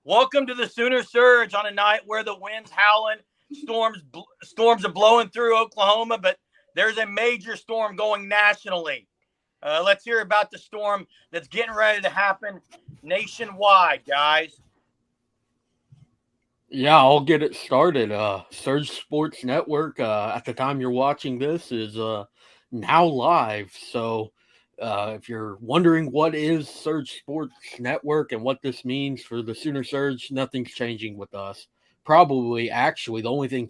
Welcome to the Sooner Surge on a night where the wind's howling, storms are blowing through Oklahoma, but there's a major storm going nationally. Let's hear about the storm that's getting ready to happen nationwide, guys. Yeah, I'll get it started. Surge Sports Network, at the time you're watching this, is now live. So, if you're wondering what is Surge Sports Network and what this means for the Sooner Surge, nothing's changing with us. Probably, actually, the only thing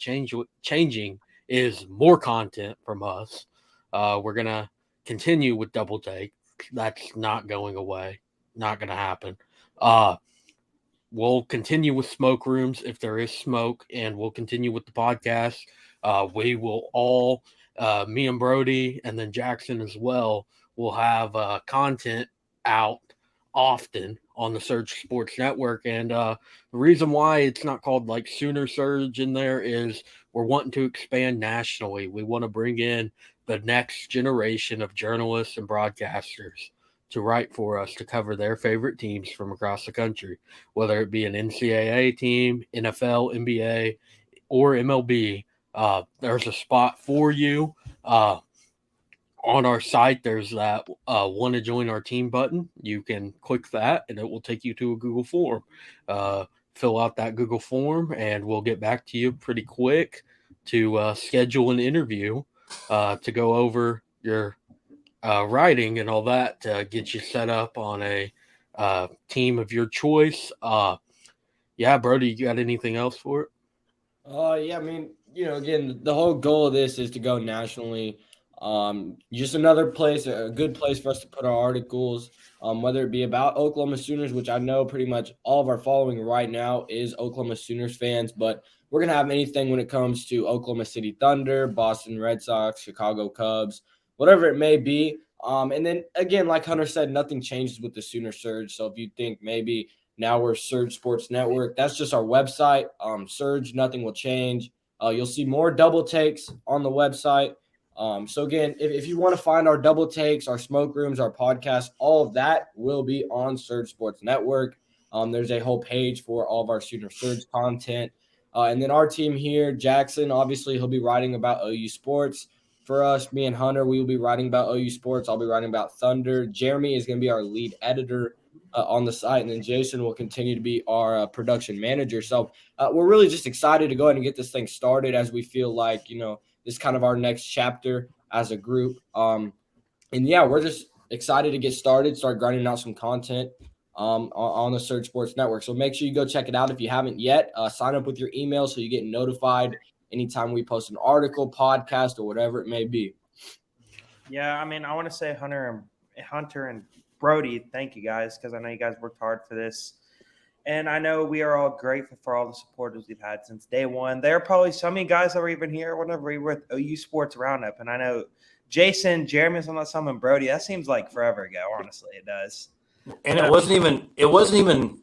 changing is more content from us. We're gonna continue with Double Take. That's not going away. Not gonna happen. Uh, we'll continue with smoke rooms if there is smoke, and we'll continue with the podcast. We will all, me and Brody, and then Jackson as well, will have content out often on the Surge Sports Network. And the reason why it's not called like Sooner Surge in there is we're wanting to expand nationally. We want to bring in the next generation of journalists and broadcasters to write for us to cover their favorite teams from across the country, whether it be an NCAA team, NFL, NBA, or MLB. There's a spot for you. On our site, there's that want to join our team button. You can click that, and it will take you to a Google form. Fill out that Google form, and we'll get back to you pretty quick to schedule an interview to go over your writing and all that to get you set up on a team of your choice. Yeah, Brody, you got anything else for it? Yeah, I mean, again, the whole goal of this is to go nationally. Just another place, a good place for us to put our articles, whether it be about Oklahoma Sooners, which I know pretty much all of our following right now is Oklahoma Sooners fans, but we're gonna have anything when it comes to Oklahoma City Thunder, Boston Red Sox, Chicago Cubs, whatever it may be. And then again, like Hunter said, nothing changes with the Sooner Surge. So if you think maybe now we're Surge Sports Network. That's just our website. Surge, nothing will change. You'll see more double takes on the website. So again, if you want to find our double takes, our smoke rooms, our podcast, all of that will be on Surge Sports Network. There's a whole page for all of our Sooner Surge content. And then our team here, Jackson, obviously he'll be writing about OU sports. For us, me and Hunter, we will be writing about OU sports. I'll be writing about Thunder. Jeremy is going to be our lead editor on the site, and then Jason will continue to be our production manager. So we're really just excited to go ahead and get this thing started, as we feel like this is kind of our next chapter as a group. And yeah, we're just excited to get started, start grinding out some content on the Surge Sports Network. So make sure you go check it out if you haven't yet. Sign up with your email so you get notified anytime we post an article, podcast, or whatever it may be. Yeah, I mean, I want to say Hunter and Brody, thank you guys, because I know you guys worked hard for this. And I know we are all grateful for all the supporters we've had since day one. There are probably some of you guys that were even here whenever we were with OU Sports Roundup. And I know Jason, Jeremy's on some, and Brody, that seems like forever ago, honestly. It does. And it wasn't even,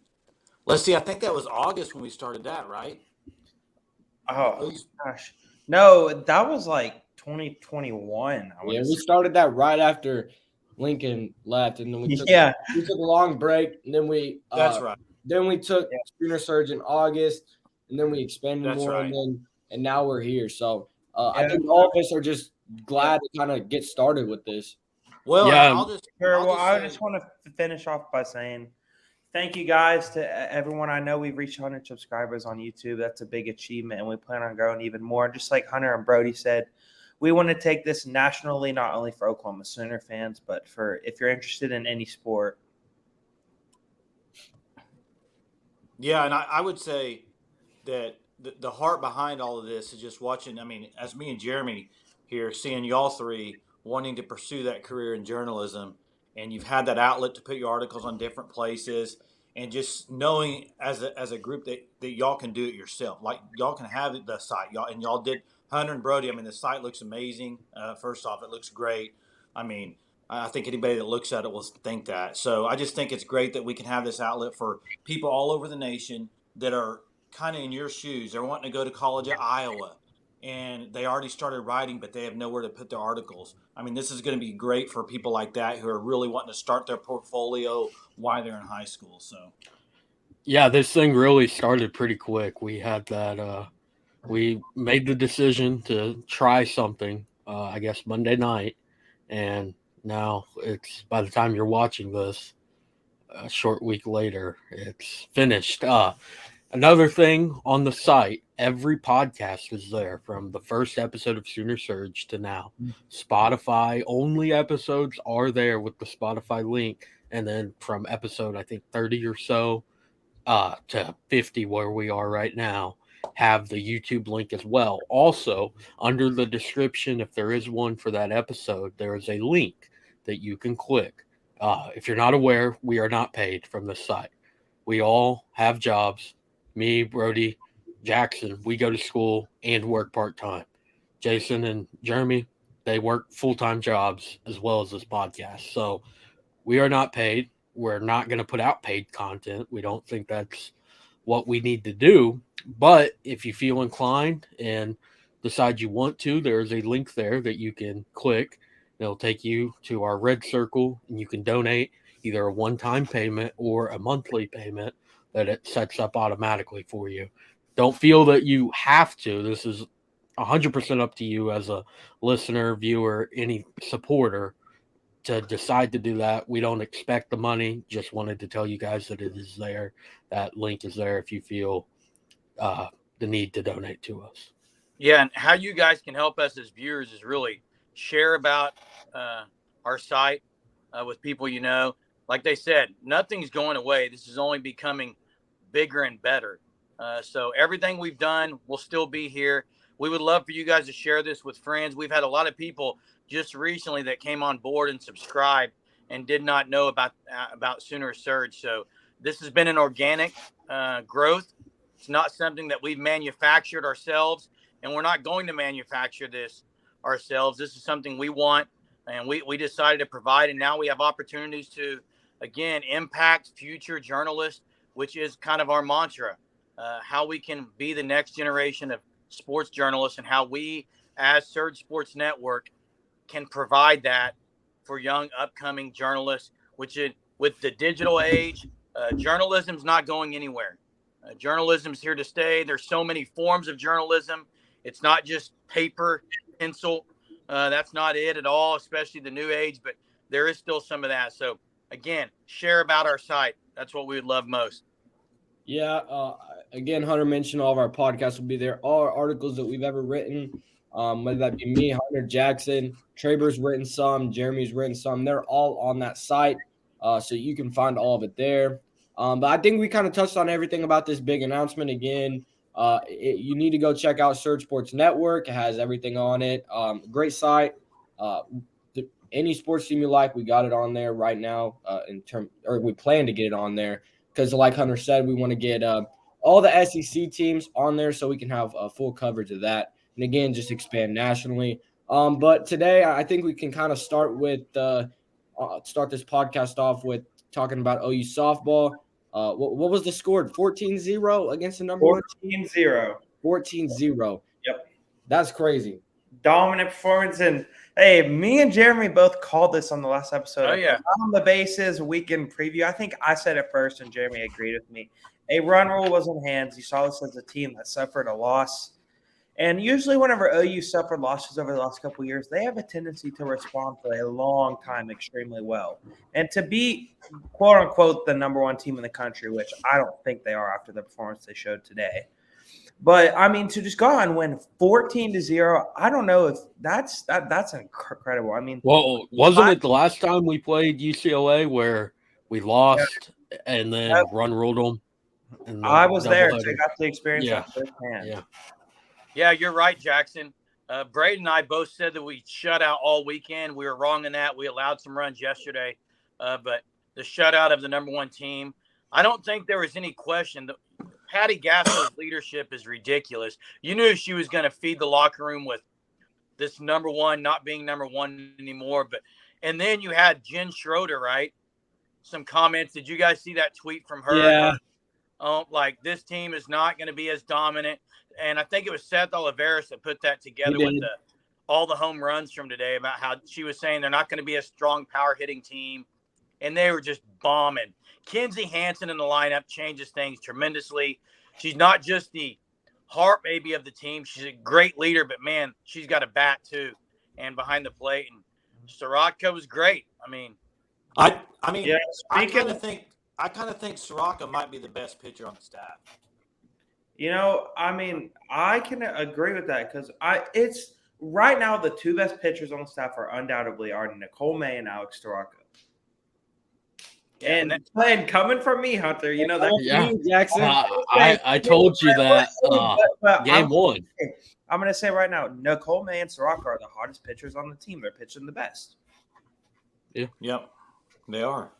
let's see, I think that was August when we started that, right? Oh, gosh. No, that was like 2021. Yeah, we started that right after Lincoln left, and then we took a long break, and then that's right. Then we took Sooner Surge in August, and then we expanded more, right. and now we're here. So I think all of us are just glad to kind of get started with this. Well, yeah, I just want to finish off by saying thank you guys to everyone. I know we've reached 100 subscribers on YouTube. That's a big achievement, and we plan on growing even more. And just like Hunter and Brody said, we want to take this nationally, not only for Oklahoma Sooner fans, but for if you're interested in any sport. Yeah, and I would say that the heart behind all of this is just watching. I mean, as me and Jeremy here, seeing y'all three wanting to pursue that career in journalism, and you've had that outlet to put your articles on different places, and just knowing as a group that y'all can do it yourself. Like y'all can have the site, y'all did. Hunter and Brody, I mean, the site looks amazing. First off, it looks great. I mean, I think anybody that looks at it will think that. So I just think it's great that we can have this outlet for people all over the nation that are kind of in your shoes. They're wanting to go to college at Iowa, and they already started writing, but they have nowhere to put their articles. I mean, this is going to be great for people like that who are really wanting to start their portfolio while they're in high school. So. Yeah, this thing really started pretty quick. We had that. We made the decision to try something. I guess Monday night, and now it's by the time you're watching this, a short week later, it's finished. Another thing on the site, every podcast is there from the first episode of Sooner Surge to now. Spotify only episodes are there with the Spotify link, and then from episode I think 30 or so to 50 where we are right now have the YouTube link as well. Also, under the description, if there is one for that episode, there is a link that you can click. If you're not aware, we are not paid from this site. We all have jobs. Me, Brody, Jackson, we go to school and work part time. Jason and Jeremy, they work full time jobs as well as this podcast. So we are not paid. We're not going to put out paid content. We don't think that's what we need to do. But if you feel inclined and decide you want to, there's a link there that you can click. It'll take you to our red circle, and you can donate either a one time payment or a monthly payment that it sets up automatically for you. Don't feel that you have to. This is 100% up to you as a listener, viewer, any supporter to decide to do that. We don't expect the money. Just wanted to tell you guys that it is there. That link is there if you feel the need to donate to us. Yeah, and how you guys can help us as viewers is really share about our site with people you know. Like they said, nothing's going away. This is only becoming bigger and better. So everything we've done will still be here. We would love for you guys to share this with friends. We've had a lot of people just recently that came on board and subscribed and did not know about Sooner Surge. So this has been an organic growth. It's not something that we've manufactured ourselves, and we're not going to manufacture this ourselves. This is something we want, and we decided to provide, and now we have opportunities to, again, impact future journalists, which is kind of our mantra, how we can be the next generation of sports journalists and how we, as Surge Sports Network, can provide that for young upcoming journalists, which is, with the digital age, journalism's not going anywhere. Journalism's here to stay. There's so many forms of journalism. It's not just paper, pencil. That's not it at all, especially the new age, but there is still some of that. So again, share about our site. That's what we would love most. Yeah. Again, Hunter mentioned all of our podcasts will be there. All our articles that we've ever written, whether that be me, Hunter, Jackson, Traber's written some, Jeremy's written some. They're all on that site, so you can find all of it there. But I think we kind of touched on everything about this big announcement. Again, you need to go check out Surge Sports Network. It has everything on it. Great site. Any sports team you like, we got it on there right now. We plan to get it on there because, like Hunter said, we want to get all the SEC teams on there so we can have full coverage of that. And again, just expand nationally. But today, I think we can kind of start this podcast off with talking about OU softball. What was the score? 14-0 against the number 14-0. 14-0. Yep. That's crazy. Dominant performance. And hey, me and Jeremy both called this on the last episode. Oh, yeah. On the bases, weekend preview. I think I said it first, and Jeremy agreed with me. A run rule was in hands. You saw this as a team that suffered a loss. And usually whenever OU suffered losses over the last couple of years, they have a tendency to respond for a long time extremely well. And to be, quote-unquote, the number one team in the country, which I don't think they are after the performance they showed today. But, I mean, to just go out and win 14-0, I don't know if that's incredible. I mean, well, wasn't it the last time we played UCLA where we lost and then run ruled them? I was there, so I got to experience that firsthand. Yeah. Yeah, you're right, Jackson. Braden and I both said that we shut out all weekend. We were wrong in that. We allowed some runs yesterday, but the shutout of the number one team, I don't think there was any question. Patty Gasso's leadership is ridiculous. You knew she was going to feed the locker room with this number one not being number one anymore. And then you had Jen Schroeder, right? Some comments. Did you guys see that tweet from her? Yeah. Like, this team is not going to be as dominant. And I think it was Seth Oliveris that put that together with all the home runs from today about how she was saying they're not going to be a strong power hitting team. and they were just bombing. Kinsey Hansen in the lineup changes things tremendously. She's not just the heart maybe of the team. She's a great leader, but man, she's got a bat too, and behind the plate. And Soroka was great. I mean, I mean, Yeah, I speaking kind of think Soroka might be the best pitcher on the staff. I mean, I can agree with that because it's right now the two best pitchers on the staff are undoubtedly Nicole May and Alex Soroka. Yeah, And coming from me, Hunter, that Yeah. Jackson. I told you that but game one. I'm going to say right now, Nicole May and Soroka are the hottest pitchers on the team. They're pitching the best. Yep, they are.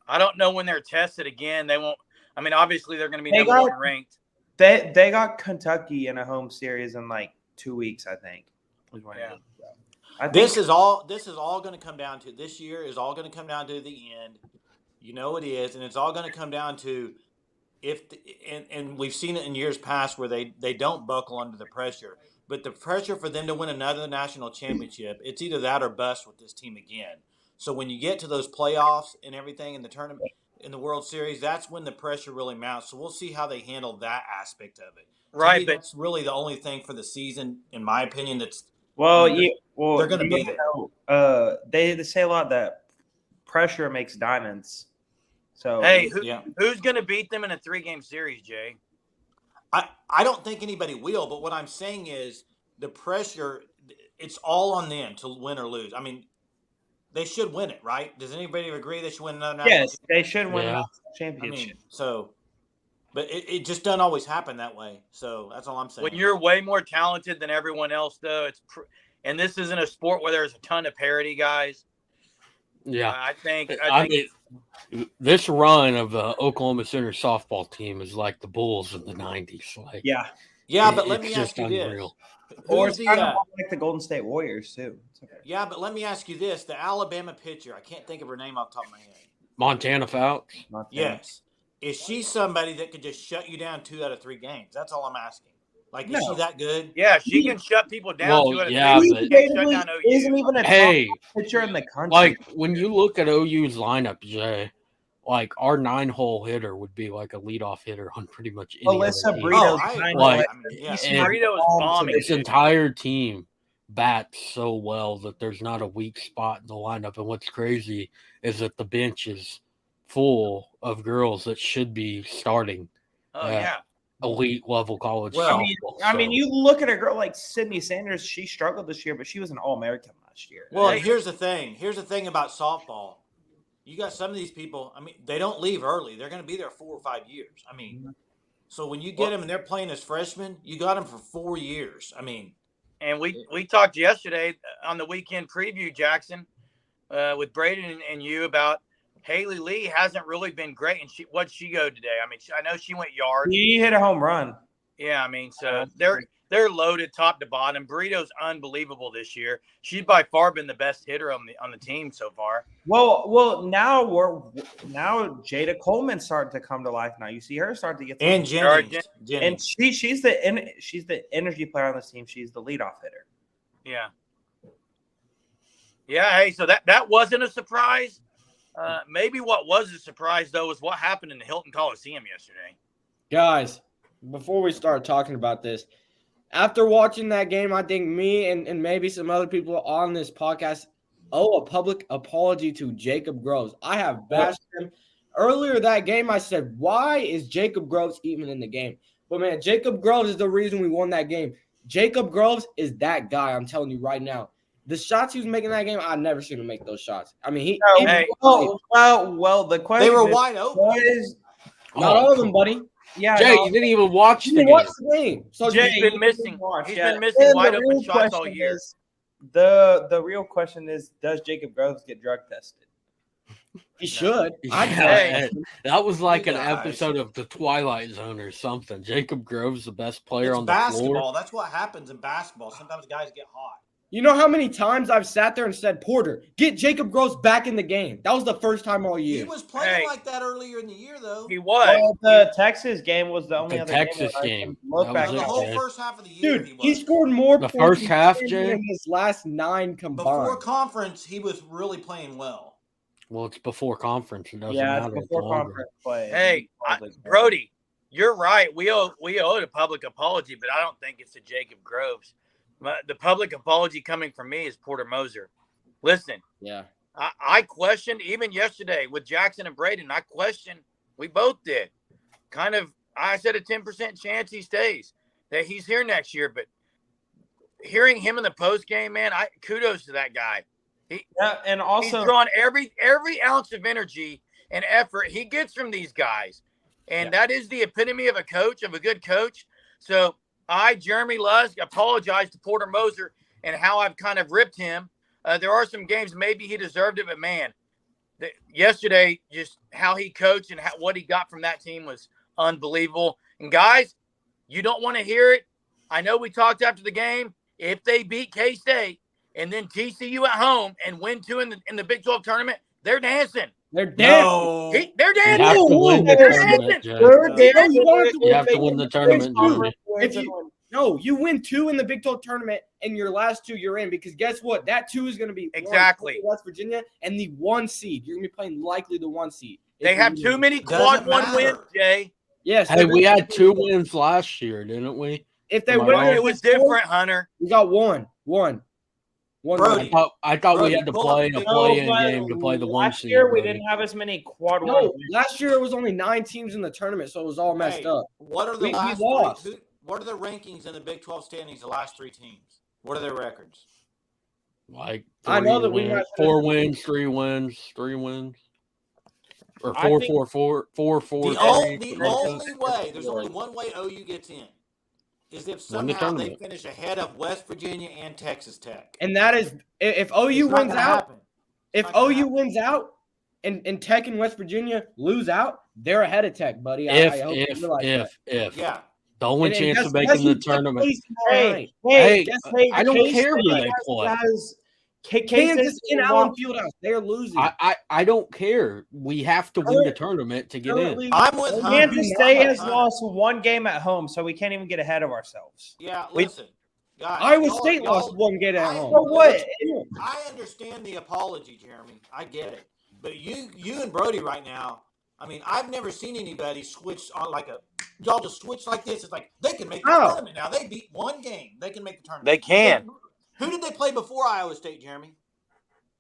I don't know when they're tested again. They won't. I mean, obviously they're going to be They number got- one ranked. They got Kentucky in a home series in like 2 weeks, I think. Yeah. This is all going to come down to this year is all going to come down to the end. You know it is, and it's all going to come down to and we've seen it in years past where they don't buckle under the pressure. But the pressure for them to win another national championship, it's either that or bust with this team again. So when you get to those playoffs and everything in the tournament, in the World Series, that's when the pressure really mounts. So we'll see how they handle that aspect of it. Right, but that's really the only thing for the season, in my opinion. That's they're going to be there. They say a lot that pressure makes diamonds. So hey, who's going to beat them in a 3-game series, Jay? I don't think anybody will, but what I'm saying is the pressure, it's all on them to win or lose. I mean, they should win it, right? Does anybody agree they should win another national yes, they should win a national championship. But it just doesn't always happen that way. So that's all I'm saying. When you're way more talented than everyone else, though, and this isn't a sport where there's a ton of parity, guys. Yeah, I think this run of the Oklahoma Center softball team is like the Bulls in the '90s. Like, but let me ask you unreal. this: Or who's it's the kind of like the Golden State Warriors too. Okay. Yeah, but let me ask you this: the Alabama pitcher, I can't think of her name off the top of my head. Montana Fouts. Yes, is she somebody that could just shut you down 2 out of 3 games? That's all I'm asking. Like, is she that good? Yeah, she can shut people down. Well, 2 out of 3. yeah, She but- can't shut down OU. Isn't even a top pitcher in the country. Like when you look at OU's lineup, Jay, like our 9-hole hitter would be like a leadoff hitter on pretty much any Alyssa other team. Burrito's Burrito is bombing. This entire team bats so well that there's not a weak spot in the lineup. And what's crazy is that the bench is full of girls that should be starting. Oh yeah. Elite level college Well, softball. I mean, you look at a girl like Sydney Sanders. She struggled this year, but she was an All-American last year. Well, here's the thing. Here's the thing about softball. You got some of these people. I mean, they don't leave early. They're going to be there 4 or 5 years. I mean, so when you get them and they're playing as freshmen, you got them for 4 years. I mean, and we talked yesterday on the weekend preview, Jackson, with Braden and you about Haley Lee hasn't really been great. And what'd she go today? I mean, I know she went yard. He hit a home run. Yeah, I mean, so they're loaded top to bottom. Burrito's unbelievable this year. She's by far been the best hitter on the team so far. Well, now Jada Coleman's starting to come to life. Now you see her start to get and Jennings. and she's the energy player on this team. She's the leadoff hitter. Yeah. Yeah. Hey, so that wasn't a surprise. Maybe what was a surprise though was what happened in the Hilton Coliseum yesterday. Guys, before we start talking about this, after watching that game, I think me and maybe some other people on this podcast owe a public apology to Jacob Groves. I have bashed him. Earlier that game, I said, why is Jacob Groves even in the game? But, man, Jacob Groves is the reason we won that game. Jacob Groves is that guy, I'm telling you right now. The shots he was making that game, I've never seen him make those shots. I mean, the question They were wide open. Not all of them, buddy. Yeah, Jay, you didn't even watch the game. Watch the game. So Jay, he's been missing wide open shots all year. The real question is, does Jacob Groves get drug tested? He should. Yeah, that was like an episode of The Twilight Zone or something. Jacob Groves, the best player on the basketball. floor. That's what happens in basketball. Sometimes guys get hot. You know how many times I've sat there and said, Porter, get Jacob Groves back in the game. That was the first time all year. He was playing like that earlier in the year, though. He was. Well, the Texas game was the only other Texas game. That Back was The it, whole Jay. first half of the year, Dude, he scored more The points first half, than Jay? in his last 9 combined. Before conference, he was really playing well. Well, it's before conference. It doesn't Yeah, matter. it's before longer. conference play. Hey, Brody, you're right. We owe a public apology, but I don't think it's to Jacob Groves. The public apology coming from me is Porter Moser. Listen, Yeah. I questioned even yesterday with Jackson and Braden. I questioned. We both did. Kind of. I said a 10% chance he stays. That he's here next year, but hearing him in the post game, man, kudos to that guy. And also he's drawn every ounce of energy and effort he gets from these guys, and that is the epitome of a coach, of a good coach. So Jeremy Lusk, apologize to Porter Moser and how I've kind of ripped him. There are some games maybe he deserved it, but man, yesterday just how he coached and what he got from that team was unbelievable. And guys, you don't want to hear it. I know we talked after the game. If they beat K-State and then TCU at home and win 2 in the Big 12 tournament, they're dancing. They're dancing. No. They're You dancing. have to win the They're tournament, dancing. Jay. You have to win the tournament, Jeremy. No, you win 2 in the Big 12 tournament, and your last 2 you're in, because guess what? That 2 is going to be Exactly. West Virginia and the 1 seed. You're going to be playing likely the 1 seed. They have too many quad 1 wins, Jay. Yes. Hey, we had 2 wins last year, didn't we? If they Am I win, wrong? It was different, Hunter. We got one. Brody. I thought Brody, we had to pull play up a the play-in big- game to play the 1 last seed. year we buddy. didn't have as many quad No, one. last year it was only 9 teams in the tournament, so it was all messed Hey, up. What are the We last lost. three? What are the rankings in the Big 12 standings? The last 3 teams. What are their records? Like I know that we wins, might 4 wins, 3 wins, 3 wins, or I 4, think- 4, 4, 4, 4, The 3. only way, there's only one way OU gets in, is if Win the somehow they tournament. finish ahead of West Virginia and Texas Tech. And that is if OU It's not wins gonna out. happen. If not gonna OU happen. wins out and Tech and West Virginia lose out, they're ahead of Tech, buddy. I hope you realize that. If Yeah. the only And chance guess- of guess making who the Tech tournament. plays tomorrow night? Hey, guess- I don't care who K-State they play. Kansas in Allen Fieldhouse. They're losing. I don't care. We have to win the tournament to get in. Currently, I'm with Hunter. Kansas State I'm with has Hunter. lost 1 game at home, so we can't even get ahead of ourselves. Yeah, listen. Guys, Iowa y'all- State y'all- lost 1 game at home. So what? I understand the apology, Jeremy. I get it. But you and Brody right now, I mean, I've never seen anybody switch on y'all just switch like this. It's like they can make the tournament now. They beat 1 game. They can make the tournament. They can. Who did they play before Iowa State, Jeremy?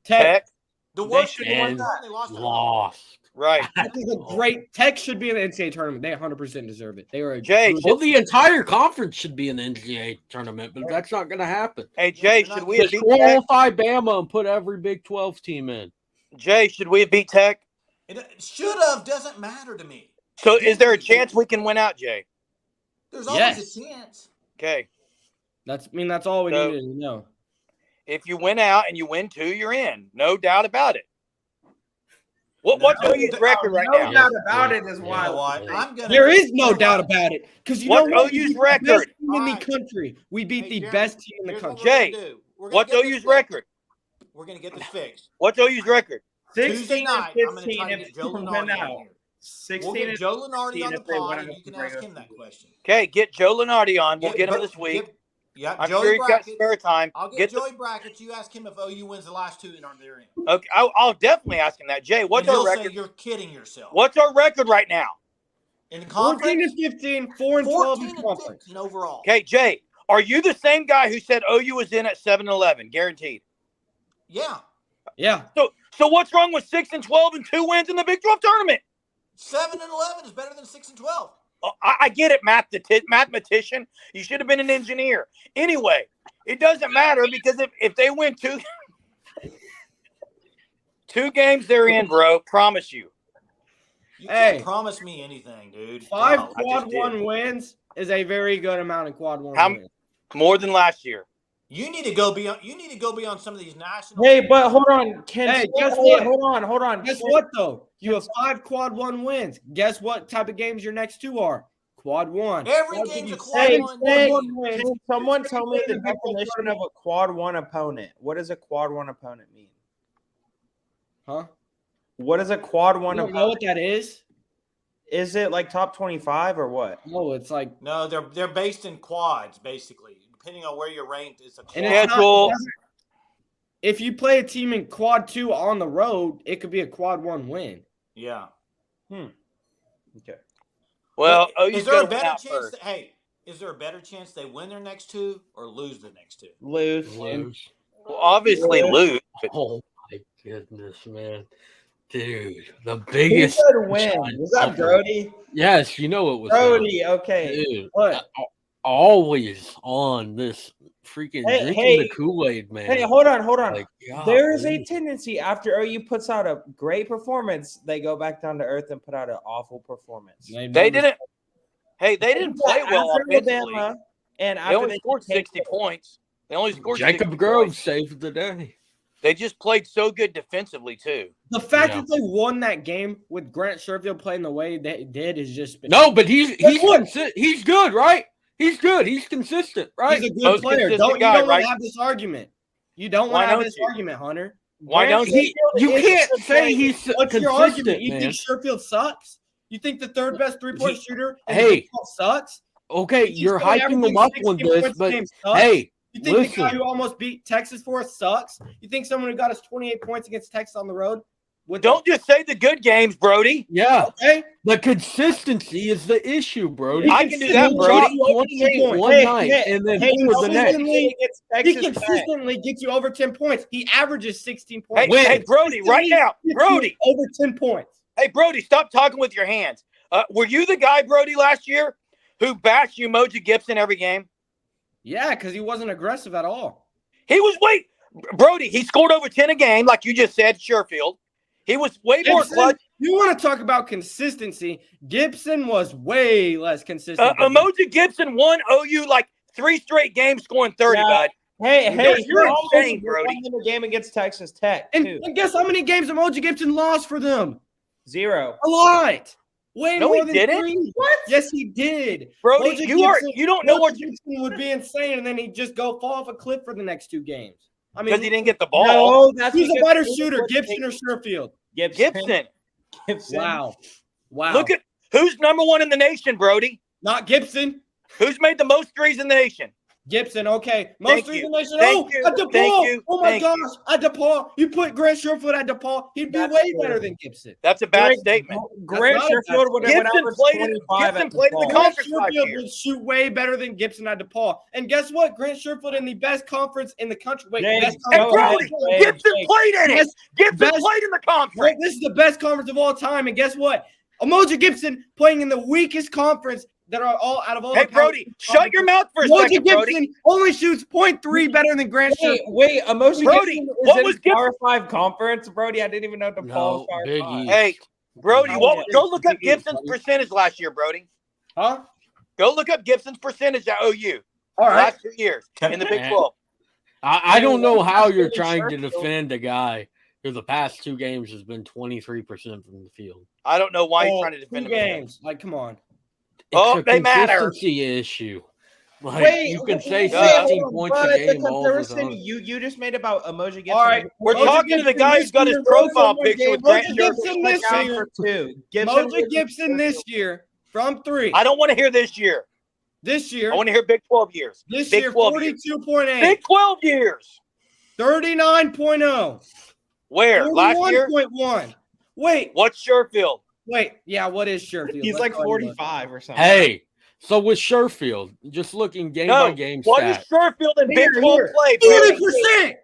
Tech. The worst should team And they lost. lost. Right. Tech is a great. Tech should be in the NCAA tournament. They 100% deserve it. They are a Jay, good- Well, the entire conference should be in the NCAA tournament, but that's not going to happen. Hey, Jay, should we have beat Tech? Disqualify Bama and put every Big 12 team in. Jay, should we have beat Tech? It should have. Doesn't matter to me. So is there a chance we can win out, Jay? There's always Yes. a chance. Okay. That's all we So- needed to know. If you win out and you win 2, you're in. No doubt about it. What's OU's record right No now? doubt about it is You why. know what? I'm gonna. There is no doubt about it, because you What's know what? OU's We beat the record? best team in the Alright. country. We beat Hey, the Jeremy, best team in the here's what country. we're Jay, gonna do. We're gonna What's get this OU's fixed. record? We're gonna get this fixed. What's OU's record? 16 16 night, and I'm gonna 15 try to if get Joe they Lenardi win on out. here. 16 We'll get and Joe Lenardi 15 on the if they win pod, out and you can of ask the him that question. Okay, get Joe Lenardi on. We'll Yeah, get him but- this week. Yeah, I'm Joey sure he's got Brackett. spare time. I'll get Get the- Joey Brackett. You ask him if OU wins the last 2 and are there in. Okay, I'll definitely ask him that. Jay, what's and our he'll record? say you're kidding yourself. What's our record right now? In the 14 conference? and 15, 4 and 12 14 in and conference. 15 overall. Okay, Jay, are you the same guy who said OU was in at 7-11, guaranteed? Yeah. Yeah. So what's wrong with 6 and 12 and 2 wins in the Big 12 tournament? 7 and 11 is better than 6 and 12. Oh, I get it, mathematician. You should have been an engineer. Anyway, it doesn't matter because if they win 2 games, they're in, bro. Promise you. You Hey. can't promise me anything, dude. 5 No. I quad just did. 1 wins is a very good amount of quad 1 How- wins. More than last year. You need to go be on some of these national. Hey, but hold on. Guess what? Hold on. Guess what, though? You have 5 quad 1 wins. Guess what type of games your next 2 are? Quad 1. Every That'll game's give a you quad 7 one quad game. 1 wins. Can someone tell me the Big 12 definition of a quad 1 opponent? What does a quad 1 opponent mean? Huh? What does a quad 1 You don't know opponent? what that is? Is it like top 25 or what? No, it's like No, they're based in quads, basically. Depending on where you're ranked, it's a quad. and it's Schedule. if you play a team in quad 2 on the road, it could be a quad 1 win. Yeah. Okay. Well, But OU's is there a gonna win better out chance? first. Is there a better chance they win their next 2 or lose the next 2? Lose. Lose. Well, obviously lose. But Oh my goodness, man. Dude, the Who biggest said win? shine Was that upper. Brody? Yes, you know it was him. Brody, okay. Dude, What? always on this freaking drinking the Kool-Aid, man. Hey, hold on. Like, There is a golly. tendency after OU puts out a great performance, they go back down to earth and put out an awful performance. they didn't. Hey, they didn't play well After offensively. Alabama, and They after only scored take 60 points. They only scored Jacob 60 Grove points. saved the day. They just played so good defensively too. The fact Yeah. that they won that game with Grant Sherfield playing the way they did is just No, but he's Look. he's good, right? He's good. He's consistent, right? He's a good Most player. consistent You guy, don't want right? to have this argument. You don't Why want to have don't this you? argument, Hunter. Why Grant don't you? Sherfield You is can't a good say player. he's What's your consistent, argument? You man. think Sherfield sucks? You think the third best three-point shooter in Hey. the Big 12 sucks? Okay, You think you're someone hyping averaging him up 16 on this, points a but game sucks? hey, You think the guy listen. who almost beat Texas for us sucks? You think someone who got us 28 points against Texas on the road? Don't just say the good games, Brody. Yeah, Okay. the consistency is the issue, Brody. I can do that, He Brody. dropped 28 one points. night and then Hey, four the next. consistently- Against He Texas Tech. consistently gets you over 10 points. He averages 16 Hey, points. hey, Brody, right now, Gets you Brody. over 10 points. Hey, Brody, stop talking with your hands. Were you the guy, Brody, last year who bashed Umoja Gibson every game? Yeah, because he wasn't aggressive at all. Brody, he scored over 10 a game, like you just said, Sherfield. He was way more Gibson, clutch. you want to talk about consistency? Gibson was way less consistent. Umoja Gibson won OU like 3 straight games scoring 30, Yeah. bud. Hey, You're he almost insane, Brody. won the game against Texas Tech, and, too. and guess how many games Emoji Gibson lost for them? 0. A lot. Way No, more he than didn't. 3. What? Yes, he did. Brody, Emoji you don't know what Emoji Gibson would be insane, and then he'd just go fall off a cliff for the next 2 games. I because mean, he didn't get the ball. No, that's who's a because better he shooter, was Gibson or taking- Sherfield? Gibson. Wow. Look at who's number 1 in the nation, Brody. Not Gibson. Who's made the most threes in the nation? Gibson, okay. Thank Most of you. the nation. Thank you. At DePaul. Thank you. Oh my Thank gosh. you. At DePaul. You put Grant Sherfield at DePaul, he'd be That's way true. better than Gibson. That's a bad statement. Grant That's not a Sherfield would have Gibson averaged played 25 Gibson at played in the DePaul. Grant conference last Sherfield year. would shoot way better than Gibson at DePaul. And guess what? Grant Sherfield in the best conference in the country. Wait, James, best Hey, Go conference. Brody, ahead. Gibson played in it. Best- Gibson best- played in the Wait, conference. this is the best conference of all time. And guess what? Emoji Gibson playing in the weakest conference that are all out of all Hey, the Brody, shut your mouth for a Emoji second, Gibson Brody. only shoots 0.3 better than Grant Sherfield. Wait, Emoji Brody, Gibson what is was in Gibson- Power 5 conference, Brody. I didn't even know DePaul No, was Power Big 5. East. Hey, Brody, Oh, go look up yeah. Gibson's percentage last year, Brody. Huh? Go look up Gibson's percentage at OU All right. last 2 years in the Big 12. I don't know how you're Sherfield. trying to defend a guy who the past 2 games has been 23% from the field. I don't know why he's Oh, trying to defend 2 him. games. Like, come on. Oh, It's a they matter. consistency issue. Like, Wait, you can say wait, 16 hold on, points but a game the all the comparison time. you just made about Emoji Gibson. All right. We're Emoji talking to the Gibson guy this who's got his year- profile Emoji picture with Gibson Grant Gibson Sherfield. this down year. for 2. Moja Gibson this year from 3. I don't want to hear this year. This year. I want to hear Big 12 years. This Big year, 12 years. 42.8. Big 12 years. 39.0. Where? Last year? 41.1. Wait. What's Sherfield? Wait. Yeah, what is Sherfield? He's Let's like go ahead and look. 45 or something. Hey, so with Sherfield, just looking game by No. game What stats. is Sherfield in Here, Big 12 here. play, Brody? 80%.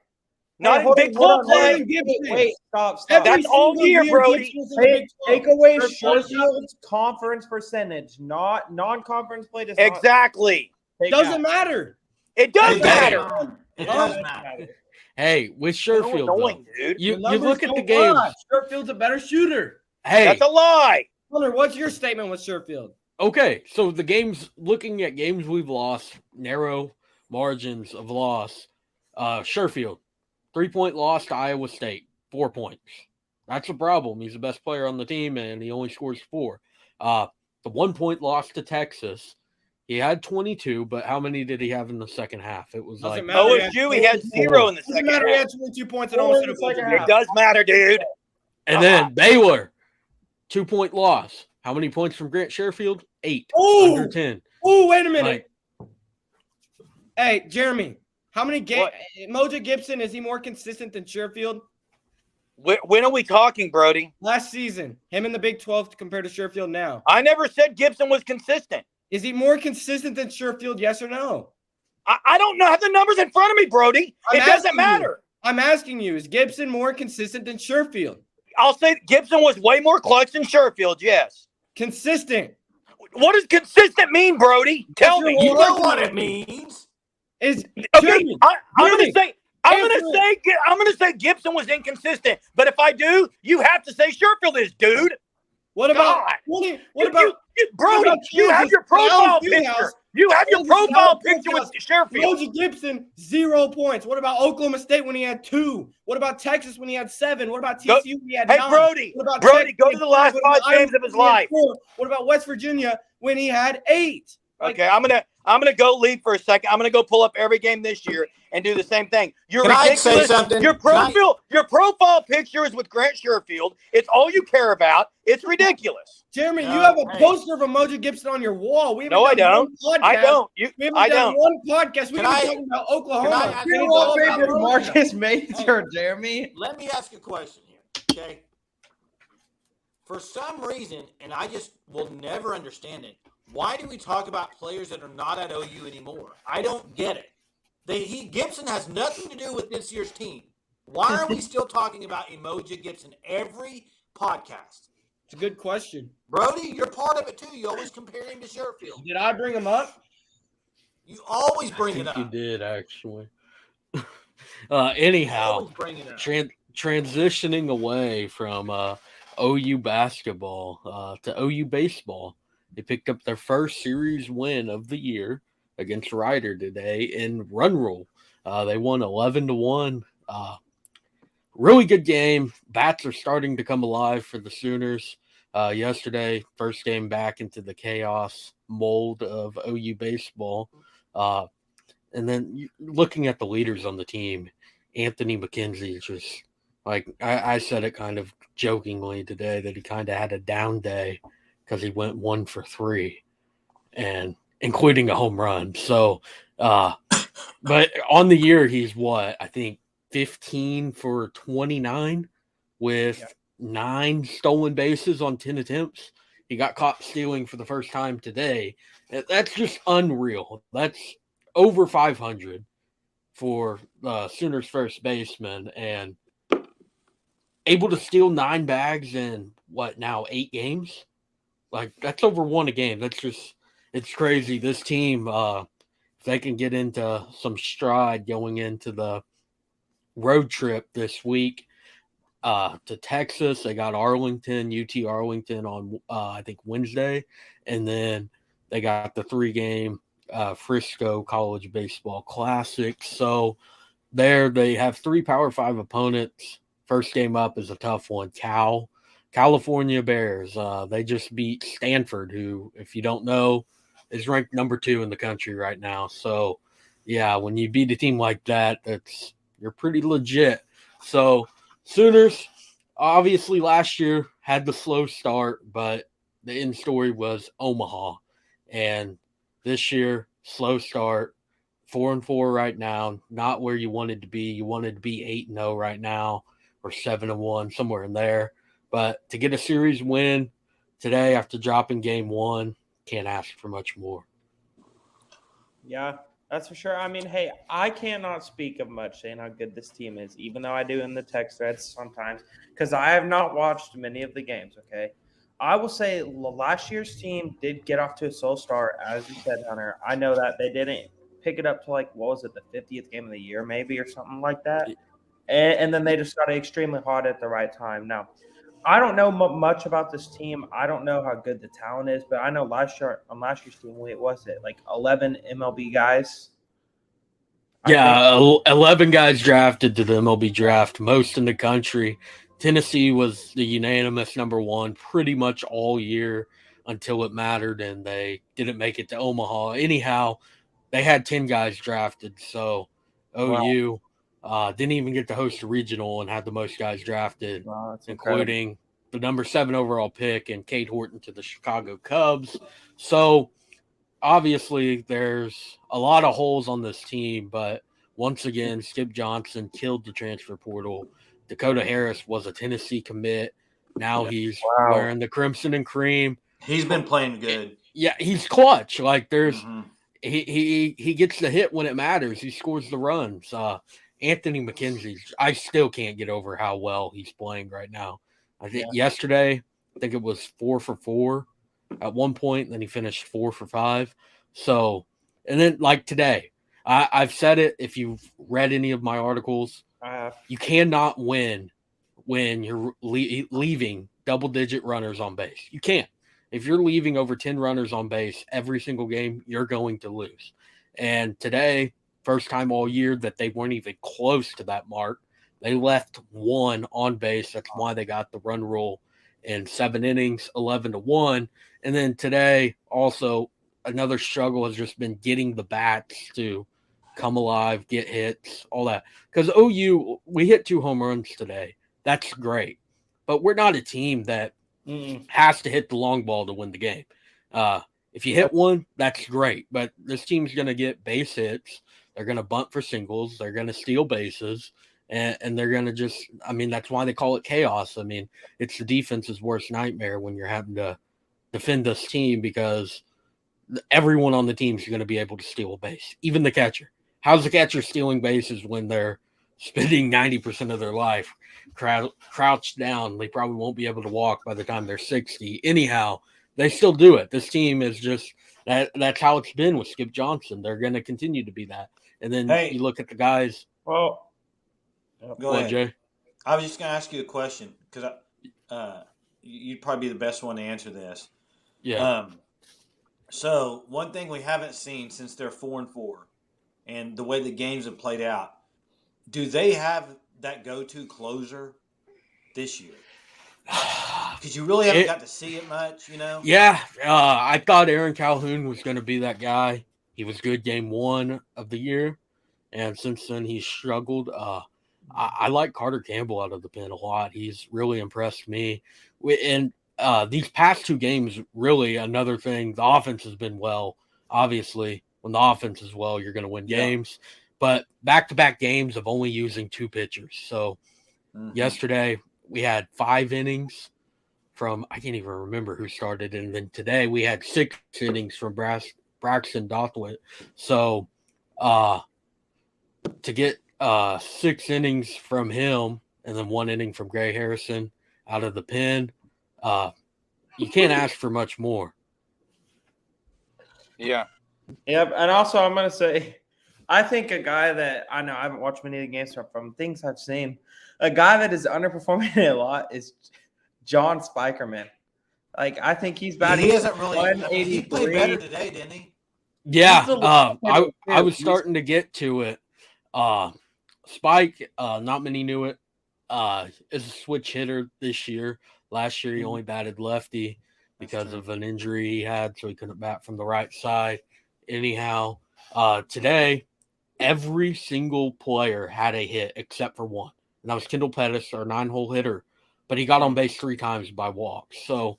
Not in Big 12 play. Wait, stop. Every That's all single year, Brody. Gibson's in the Big 12. Take away Sherfield- Sherfield's conference percentage, not non-conference play. Does not Exactly. take Doesn't out. matter. It does It matter. does. It Oh. does matter. Hey, with So Sherfield, annoying, though, dude. you The numbers look at the don't games. lie. Sherfield's a better shooter. Hey, That's a lie. Hunter, what's your statement with Sherfield? okay, so the games, looking at games we've lost, narrow margins of loss. Sherfield, 3-point loss to Iowa State, 4 points. That's a problem. He's the best player on the team, and he only scores 4. The 1-point loss to Texas, he had 22, but how many did he have in the second half? It was Doesn't like matter. OSU, he had 0 in the Doesn't second matter. He half. had 22 points and almost hit a Four in the goal. second It does matter, dude. And then Baylor, 2-point loss. How many points from Grant Sherfield? 8. Ooh. Under 10. Oh, wait a minute. Hey, Jeremy, How many games? What? Mojo Gibson, is he more consistent than Sherfield? When are we talking, Brody? Last season, him in the Big 12 compared to Sherfield now. I never said Gibson was consistent. Is he more consistent than Sherfield, yes or no? I don't know. I have the numbers in front of me, Brody. It doesn't matter. I'm asking you, is Gibson more consistent than Sherfield? I'll say Gibson was way more clutch than Sherfield, yes. Consistent. What does consistent mean, Brody? Tell me. You know what it means. Is okay, I'm gonna say Gibson was inconsistent, but if I do, you have to say Sherfield is, dude. What about Brody? You have your profile picture. You have your profile picture with Sherfield. Mojo Gibson, 0 points. What about Oklahoma State when he had 2? What about Texas when he had 7? What about TCU when he had 9? Brody, go to the last 5 games of his life. What about West Virginia when he had 8? Okay, I'm gonna go leave for a second. I'm gonna go pull up every game this year and do the same thing. You're Can ridiculous. I say something? Your profile picture is with Grant Sherfield. It's all you care about. It's ridiculous. Jeremy, you have a poster of a Mojo Gibson on your wall. No, I don't. I don't. We haven't done one podcast. We've been talking about Oklahoma. Favorite Marcus Major, Jeremy. Let me ask you a question here, okay? For some reason, and I just will never understand it, why do we talk about players that are not at OU anymore? I don't get it. Gibson has nothing to do with this year's team. Why are we still talking about Emoji Gibson every podcast? It's a good question. Brody, you're part of it too. You always compare him to Sherfield. Did I bring him up? You always bring it up. You did, actually. Anyhow, transitioning away from OU basketball to OU baseball. They picked up their first series win of the year against Ryder today in Run Rule. They won 11-1. Really good game. Bats are starting to come alive for the Sooners. Yesterday, first game back into the chaos mold of OU baseball. And then looking at the leaders on the team, Anthony McKenzie is just like I said it kind of jokingly today that he kind of had a down day because he went 1 for 3 and including a home run. So, but on the year, he's what? I think 15 for 29 with 9 stolen bases on 10 attempts. He got caught stealing for the first time today. That's just unreal. That's over 500 for Sooners first baseman and able to steal 9 bags in what now 8 games? Like that's over 1 a game. That's just it's crazy. This team, if they can get into some stride going into the road trip this week to Texas, they got Arlington, UT Arlington on I think Wednesday, and then they got the 3-game Frisco College Baseball Classic. So there they have 3 Power 5 opponents. First game up is a tough one. California Bears. They just beat Stanford, who, if you don't know, is ranked number 2 in the country right now. So, yeah, when you beat a team like that, you're pretty legit. So, Sooners, obviously last year had the slow start, but the end story was Omaha. And this year, slow start, 4-4 right now, not where you wanted to be. You wanted to be 8-0 right now or 7-1, somewhere in there. But to get a series win today after dropping game 1, can't ask for much more. Yeah, that's for sure. I mean, hey, I cannot speak of much saying how good this team is, even though I do in the text threads sometimes, because I have not watched many of the games, okay? I will say last year's team did get off to a slow start, as you said, Hunter. I know that they didn't pick it up to what was it, the 50th game of the year maybe or something like that. And then they just got extremely hot at the right time. Now, I don't know much about this team. I don't know how good the talent is, but I know last year's team, what was it, like 11 MLB guys? Yeah, 11 guys drafted to the MLB draft, most in the country. Tennessee was the unanimous number 1 pretty much all year until it mattered, and they didn't make it to Omaha. Anyhow, they had 10 guys drafted, so OU didn't even get to host a regional and had the most guys drafted, including the number 7 overall pick and Cade Horton to the Chicago Cubs. So obviously there's a lot of holes on this team, but once again, Skip Johnson killed the transfer portal. Dakota Harris was a Tennessee commit. Now he's wearing the crimson and cream. He's been playing good. Yeah, he's clutch. Like there's Mhm. he gets the hit when it matters. He scores the runs. Anthony McKenzie, I still can't get over how well he's playing right now. I think yesterday, I think it was 4 for 4 at one point, and then he finished 4 for 5. So, and then like today, I've said it. If you've read any of my articles, you cannot win when you're leaving double-digit runners on base. You can't. If you're leaving over 10 runners on base every single game, you're going to lose. And today, first time all year that they weren't even close to that mark. They left 1 on base. That's why they got the run rule in 7 innings, 11-1. And then today, also, another struggle has just been getting the bats to come alive, get hits, all that. Because OU, we hit 2 home runs today. That's great. But we're not a team that has to hit the long ball to win the game. If you hit one, that's great. But this team's going to get base hits. They're going to bunt for singles. They're going to steal bases. And they're going to just – I mean, that's why they call it chaos. I mean, it's the defense's worst nightmare when you're having to defend this team because everyone on the team is going to be able to steal a base, even the catcher. How's the catcher stealing bases when they're spending 90% of their life crouched down? They probably won't be able to walk by the time they're 60. Anyhow, they still do it. This team is just that's how it's been with Skip Johnson. They're going to continue to be that. And then you look at the guys. Well, go ahead, Jay. I was just going to ask you a question because you'd probably be the best one to answer this. Yeah. So one thing we haven't seen since they're 4-4, and the way the games have played out, do they have that go-to closer this year? Because you really haven't got to see it much, you know? Yeah, I thought Aaron Calhoun was going to be that guy. He was good game 1 of the year, and since then he's struggled. I like Carter Campbell out of the pen a lot. He's really impressed me. And these past 2 games, really another thing, the offense has been well. Obviously, when the offense is well, you're going to win games. But back-to-back games of only using 2 pitchers. So yesterday we had 5 innings from, I can't even remember who started. And then today we had 6 innings from Braxton Dothwit. So to get 6 innings from him and then 1 inning from Gray Harrison out of the pen, you can't ask for much more. Yeah. Yep. And also, I'm going to say, I think a guy that I know I haven't watched many of the games from things I've seen, a guy that is underperforming a lot is John Spikerman. Like, I think he's batting. He hasn't really. He played better today, didn't he? Yeah. I was starting to get to it. Spike, not many knew it, is a switch hitter this year. Last year, he only batted lefty because of an injury he had, so he couldn't bat from the right side. Anyhow, today, every single player had a hit except for one, and that was Kendall Pettis, our 9-hole hitter, but he got on base 3 times by walks. So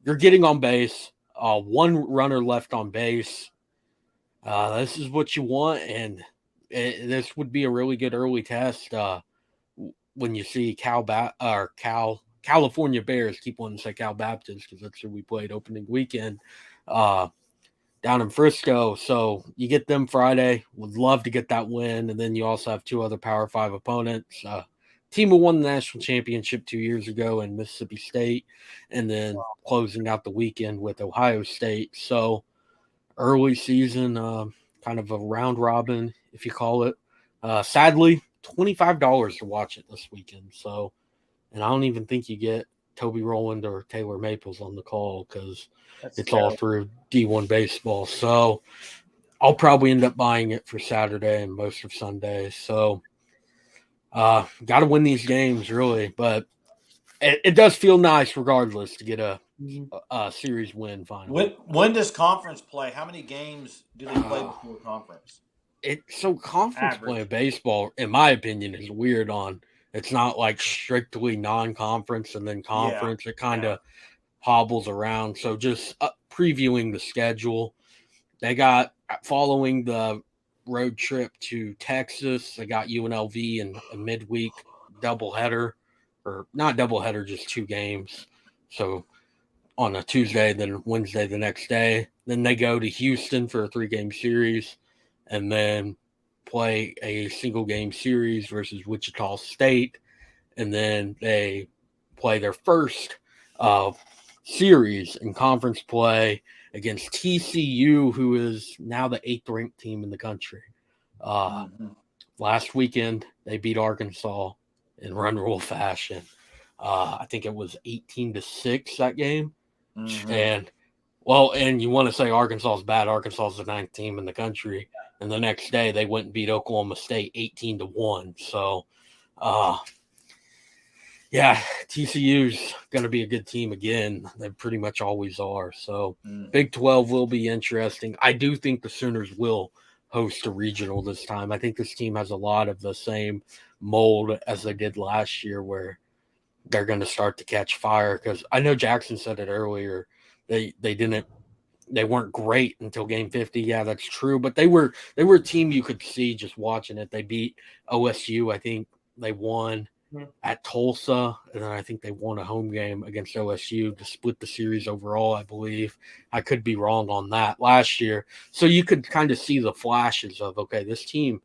you're getting on base, 1 runner left on base. This is what you want, and this would be a really good early test when you see California Bears, keep wanting to say Cal Baptist because that's who we played opening weekend down in Frisco. So you get them Friday. Would love to get that win. And then you also have 2 other Power 5 opponents. Team who won the national championship 2 years ago in Mississippi State, and then closing out the weekend with Ohio State. So early season, kind of a round robin, if you call it. Sadly, $25 to watch it this weekend. So, and I don't even think you get Toby Rowland or Taylor Maples on the call because it's all through D1 baseball. So I'll probably end up buying it for Saturday and most of Sunday. So got to win these games, really. But it does feel nice regardless to get a series win finally. When does conference play? How many games do they play before conference? Conference play in baseball, in my opinion, is weird on. It's not like strictly non-conference and then conference. It kind of hobbles around. So just previewing the schedule, they got following the road trip to Texas. They got UNLV in a midweek doubleheader, or not doubleheader, just 2 games. So on a Tuesday, then Wednesday the next day. Then they go to Houston for a 3-game series, and then play a single game series versus Wichita State, and then they play their first series in conference play against TCU, who is now the 8th ranked team in the country. Last weekend, they beat Arkansas in run rule fashion. I think it was 18-6 that game. And you want to say Arkansas is bad. Arkansas is the 9th team in the country. And the next day, they went and beat Oklahoma State 18-1. So, TCU's going to be a good team again. They pretty much always are. So, Big 12 will be interesting. I do think the Sooners will host a regional this time. I think this team has a lot of the same mold as they did last year, where they're going to start to catch fire. Because I know Jackson said it earlier. They weren't great until game 50. Yeah, that's true. But they were a team you could see just watching it. They beat OSU. I think they won at Tulsa, and then I think they won a home game against OSU to split the series overall, I believe. I could be wrong on that last year. So you could kind of see the flashes of, okay, this team,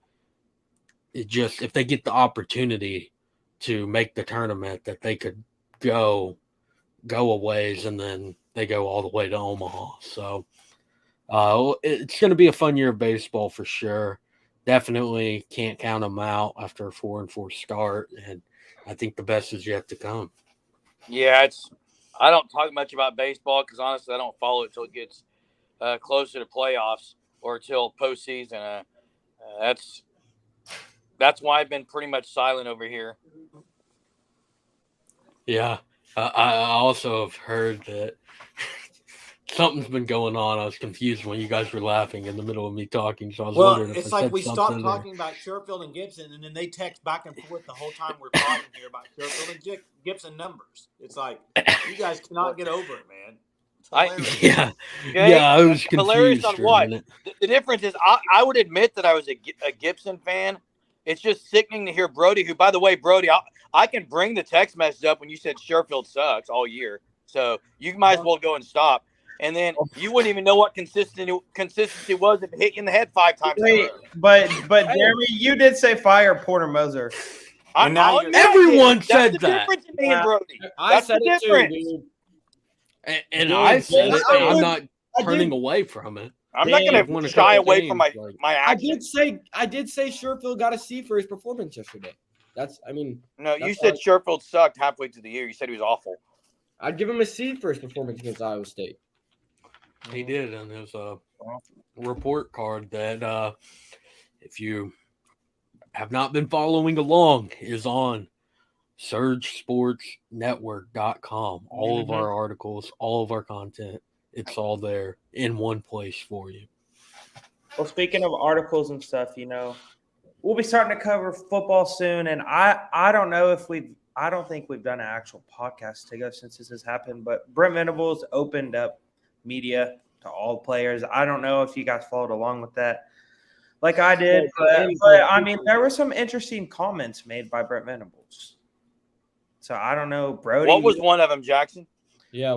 if they get the opportunity to make the tournament, that they could go a ways, and then they go all the way to Omaha. So it's going to be a fun year of baseball for sure. Definitely can't count them out after a 4-4 start, and I think the best is yet to come. Yeah, I don't talk much about baseball because honestly I don't follow it till it gets closer to playoffs or till postseason. That's why I've been pretty much silent over here. Yeah, I also have heard that something's been going on. I was confused when you guys were laughing in the middle of me talking, so I was wondering if it's I like said we something stopped talking about Sherfield and Gibson, and then they text back and forth the whole time we're talking here about Sherfield and Gibson numbers. It's like you guys cannot get over it, man. I was confused. Hilarious on for a what? minute. The difference is I would admit that I was a Gibson fan. It's just sickening to hear Brody, who, by the way, Brody, I can bring the text message up when you said Sherfield sucks all year. So you might as well go and stop. And then you wouldn't even know what consistency was if it hit you in the head 5 times. Wait, but Jeremy, you did say fire Porter Moser. Everyone said that. That's the difference in me and Brody. I said it too, dude. And I said it. I'm not turning away from it. I'm not going to shy away from my action. I did say Sherfield got a C for his performance yesterday. No, you said Sherfield sucked halfway through the year. You said he was awful. I'd give him a C for his performance against Iowa State. He did, and there's a report card that if you have not been following along, is on SurgeSportsNetwork.com. All of our articles, all of our content, it's all there in one place for you. Well, speaking of articles and stuff, we'll be starting to cover football soon, and I don't know if I don't think we've done an actual podcast together since this has happened, but Brent Venables opened up media to all players. I don't know if you guys followed along with that like I did, but there were some interesting comments made by Brent Venables. So I don't know, Brody. What was one of them, Jackson? Yeah,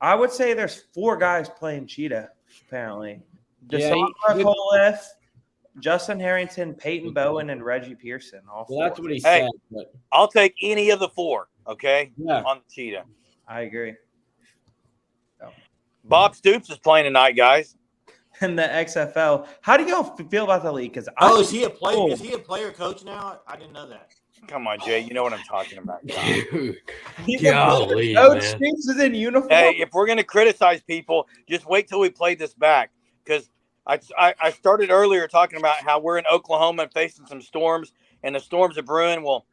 I would say there's 4 guys playing Cheetah, apparently. Deshaun Justin Harrington, Peyton Bowen, and Reggie Pearson. All 4. That's what he said. But... I'll take any of the 4, okay, yeah. on the Cheetah. I agree. Bob Stoops is playing tonight, guys. In the XFL. How do y'all feel about the league? Is he a player? Is he a player coach now? I didn't know that. Come on, Jay. You know what I'm talking about. Dude, golly, Coach Stoops is in uniform. Hey, if we're gonna criticize people, just wait till we play this back, because I started earlier talking about how we're in Oklahoma and facing some storms, and the storms are brewing. Well,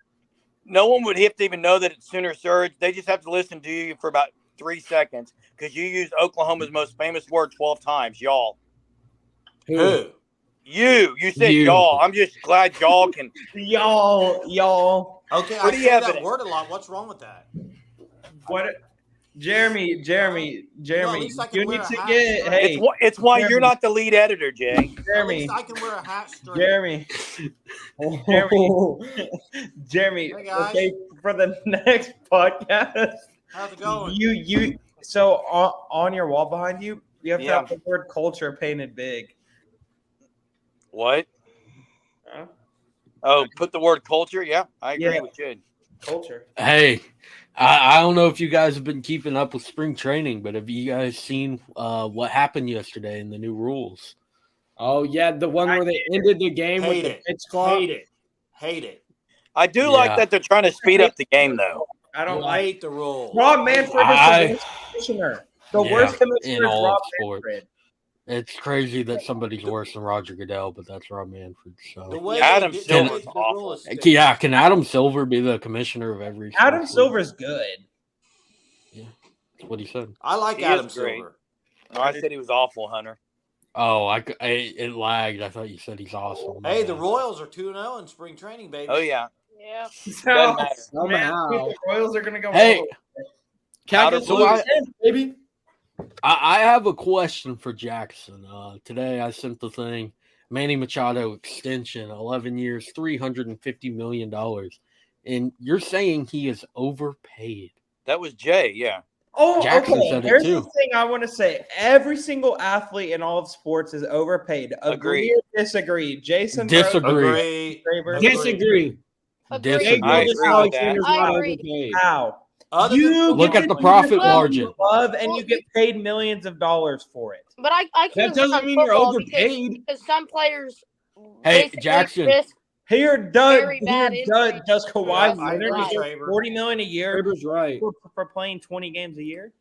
no one would have to even know that it's Sooner Surge. They just have to listen to you for about 3 seconds, because you used Oklahoma's most famous word 12 times, y'all. Who? You said y'all. I'm just glad y'all can. y'all. Okay, I say that word a lot. What's wrong with that? Jeremy, least I can you wear need a to hat get. straight. Hey, It's why you're Jeremy. not the lead editor, Jay. At Jeremy, least I can wear a hat straight. Jeremy, Jeremy. Hey, guys. Okay, for the next podcast, How's it going? you. So on your wall behind you, you have to Yeah. have the word culture painted big. What? Huh? Oh, put the word culture. Yeah, I agree Yeah. with Jade. Culture. Hey, I don't know if you guys have been keeping up with spring training, but have you guys seen what happened yesterday in the new rules? Oh yeah, the one where they ended the game with Hate the it. pitch clock. Hate it. I do Yeah. like that they're trying to speed up the game, though. I don't I like. hate the rule. Rob Manfred is the worst commissioner. The Yeah, worst in commissioner is all Rob of sports. Manfred. It's crazy that somebody's worse than Roger Goodell, but that's Rob Manfred. The So way Adam they did Silver's the awful. rule is yeah, can Adam Silver be the commissioner of every? Adam sports league? Silver's good. Yeah, that's what he said. I like He Adam is great. Silver. No, I said he was awful, Hunter. Oh, it lagged. I thought you said he's awesome. Hey, the Royals are 2-0 in spring training, baby. Oh yeah. Yeah. Doesn't matter. Somehow. The Royals are gonna go. Hey, all Cactus so I- Lucas, baby. I have a question for Jackson. Today I sent the thing, Manny Machado extension, 11 years, $350 million. And you're saying he is overpaid. That was Jay. Yeah. Oh, Jackson okay. said it Here's too. the thing I want to say: every single athlete in all of sports is overpaid. Agree Agreed. or disagree? Jason. Disagree. Agree. Disagree. Agreed. Disagree. I agree with that. Alexander's I not agree. overpaid. How? Other You than Look get at to the do profit what you margin. love, and Well, you get paid millions of dollars for it. But I That can't doesn't on mean you're football overpaid. because some players Hey, basically Jackson. risk Here does Very bad injury. does Kawhi Yeah, I Leonard agree, get Traver. $40 million a year Traver's right. for playing 20 games a year?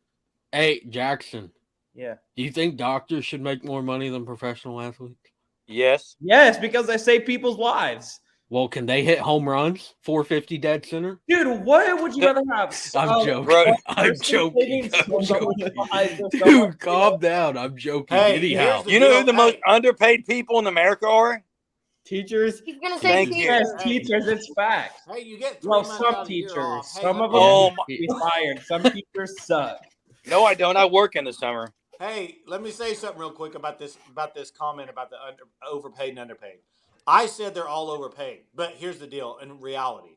Hey, Jackson, Yeah. do you think doctors should make more money than professional athletes? Yes. Yes, because they save people's lives. Well, can they hit home runs? 450 dead center? Dude, what would you rather have? I'm joking. bro, I'm joking. I'm joking. Dude, Dude, calm down. I'm joking. Hey, Anyhow. here's the You know deal. who the most Hey, underpaid people in America are? Teachers. he's gonna say Thank you. teachers. yes, teachers, it's facts. hey, you get 3 Well, months some out of the year teachers. off. Hey, Some let of me- them Oh, need to be fired. Some teachers suck. No, I don't. I work in the summer. Hey, let me say something real quick about this comment about the overpaid and underpaid. I said they're all overpaid, but here's the deal. In reality,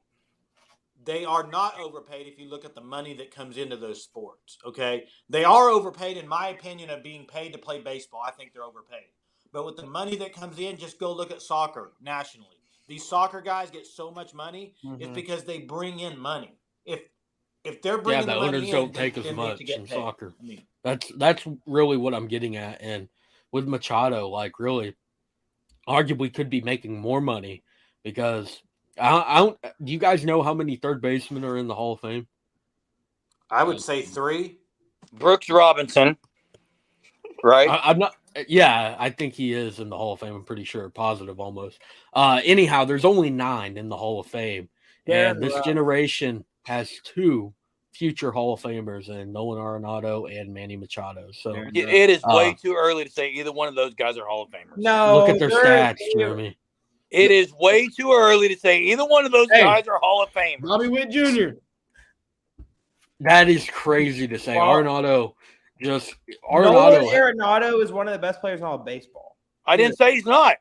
they are not overpaid if you look at the money that comes into those sports. Okay, they are overpaid in my opinion of being paid to play baseball. I think they're overpaid, but with the money that comes in, just go look at soccer nationally. These soccer guys get so much money. It's because they bring in money. If they're Yeah, bringing the the money owners in, don't take then as they have much to get in paid. soccer. I mean, That's really what I'm getting at. And with Machado, like really, arguably could be making more money because I don't. Do you guys know how many third basemen are in the Hall of Fame? I would say 3. Brooks Robinson, right? I'm not. Yeah, I think he is in the Hall of Fame. I'm pretty sure, positive almost. Anyhow, there's only 9 in the Hall of Fame, Darren and this Ruff. generation has 2 future Hall of Famers, and Nolan Arenado and Manny Machado. So It is way too early to say either one of those guys are Hall of Famers. No, look at their they're- stats, Jeremy. It is way too early to say either one of those Hey. guys are Hall of Famers. Bobby Witt Jr. That is crazy to say. Well, Arenado Nolan Arenado. Arenado is one of the best players in all of baseball. I didn't say he's not.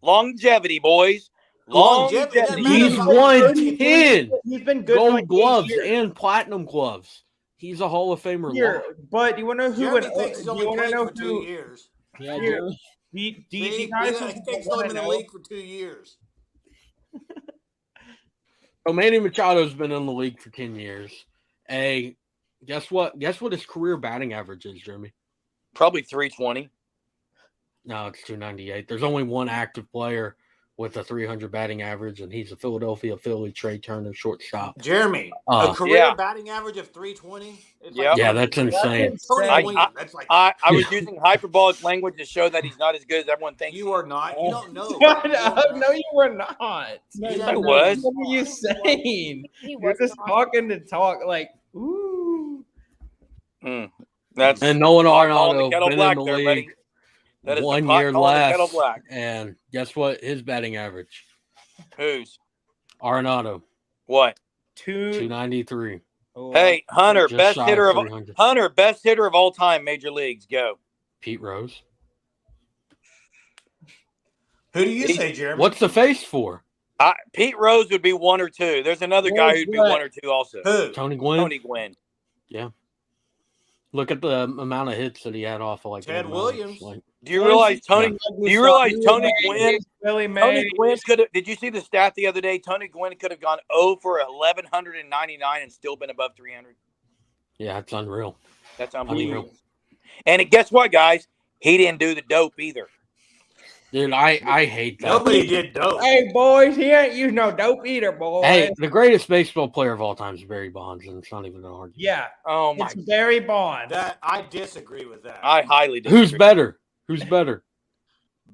Longevity, boys. Longevity doesn't matter. He's won 10 He's been good for gold like 8 gloves years. and platinum gloves. He's a Hall of Famer. Here, but you want to know who would? Jeremy thinks he's Do only you want to played know for 2 who? years. Yeah, Here. Jeremy. Do you He guys thinks he's wanna only been in the know? league for 2 years. So Manny Machado's been in the league for 10 years. Guess what? Guess what his career batting average is, Jeremy? Probably 320. No, it's 298. There's only one active player with a 300 batting average, and he's a Philadelphia Philly, Trey Turner, shortstop. Jeremy, a career Yeah. batting average of 320? It's Yeah. Yeah, that's insane. Tony I- Gwynn, that's like I was using hyperbolic language to show that he's not as good as everyone thinks. you are not. You don't know. Shut up! No, you were not. I was. What were you saying? He You're was just not. talking to talk. Like, ooh. That's And Nolan hot calling the Arenado kettle been black in the there, league buddy. That is 1 the pot year calling the kettle less. black. And guess what? His batting average. Who's? Arenado, What? 293. Oh, Hey, Hunter, Just best shy hitter of of 300. Hunter, best hitter of all time, major leagues. Go. Pete Rose. Who do you say, Jeremy? What's the face for? Pete Rose would be 1 or 2. There's another guy Where's who'd be what? 1 or 2 also. Who? Tony Gwynn. Tony Gwynn. Yeah. Look at the amount of hits that he had off of like Ted Ed Williams. Like, Do you realize Tony Gwynn? Billy Tony May. Gwynn could have. Did you see the stat the other day? Tony Gwynn could have gone 0 for 1,199 and still been above 300. yeah, it's unreal. That's Unreal. unbelievable. And guess what, guys? He didn't do the dope either. Dude, I hate that. Nobody did dope. Hey, boys, he ain't used no dope either, boys. Hey, the greatest baseball player of all time is Barry Bonds, and it's not even an argument. Yeah, Oh my! it's Barry Bonds. That I disagree with that. I highly disagree. Who's better? Who's better?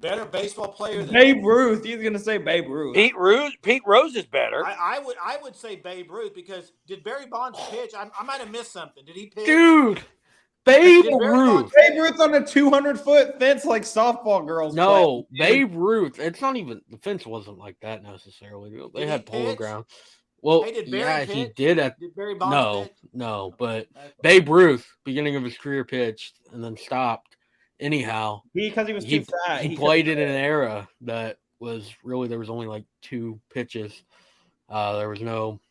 Better baseball player than Babe Ruth. He's going to say Babe Ruth. Pete Rose is better. I would say Babe Ruth because did Barry Bonds pitch? I might have missed something. Did he pitch? Dude, Babe Did Barry Ruth. Bonds Babe Ruth on a 200-foot fence like softball girls No, play. Babe Ruth. It's not even the fence wasn't like that necessarily. They Did had he polo pitch? ground. Well, Hey, did Barry yeah, he pitch? did at Did Barry Bonds pitch? no, but Babe Ruth, beginning of his career, pitched and then stopped. Anyhow, Because he was too fat. he played in an era that was really there was only like 2 pitches. There was no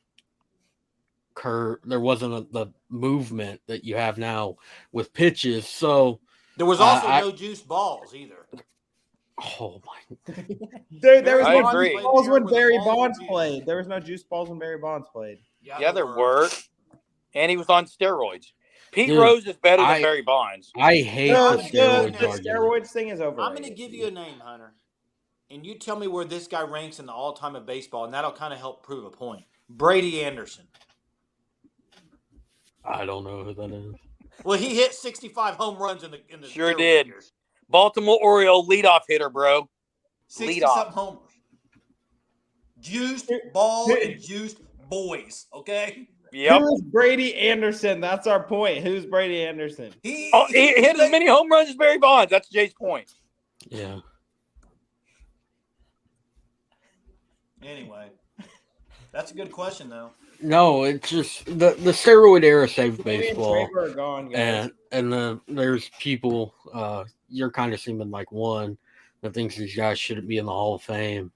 curve. There wasn't the movement that you have now with pitches. So There was also no juice balls either. oh my, Dude, there was I no agree. juice balls when With Barry balls and Bonds juice. played. There was no juice balls when Barry Bonds played. Yeah, there were. And he was on steroids. Pete Dude, Rose is better I- than Barry Bonds. I hate The the steroids steroids The argument. steroids thing is over. I'm going to give you a name, Hunter, and you tell me where this guy ranks in the all-time of baseball, and that'll kind of help prove a point. Brady Anderson. I don't know who that is. Well, he hit 65 home runs in the Sure steroid did. years. Baltimore Oriole leadoff hitter, bro. 60 Leadoff. something homers. Juiced ball and juiced boys. Okay. Yep. Who's Brady Anderson? That's our point. Who's Brady Anderson? He Hit as many home runs as Barry Bonds. That's Jay's point. Yeah. Anyway, that's a good question though. No, it's just the steroid era saved Me and baseball. Trevor are gone, guys. And there's people you're kind of seeming like one that thinks these guys shouldn't be in the Hall of Fame.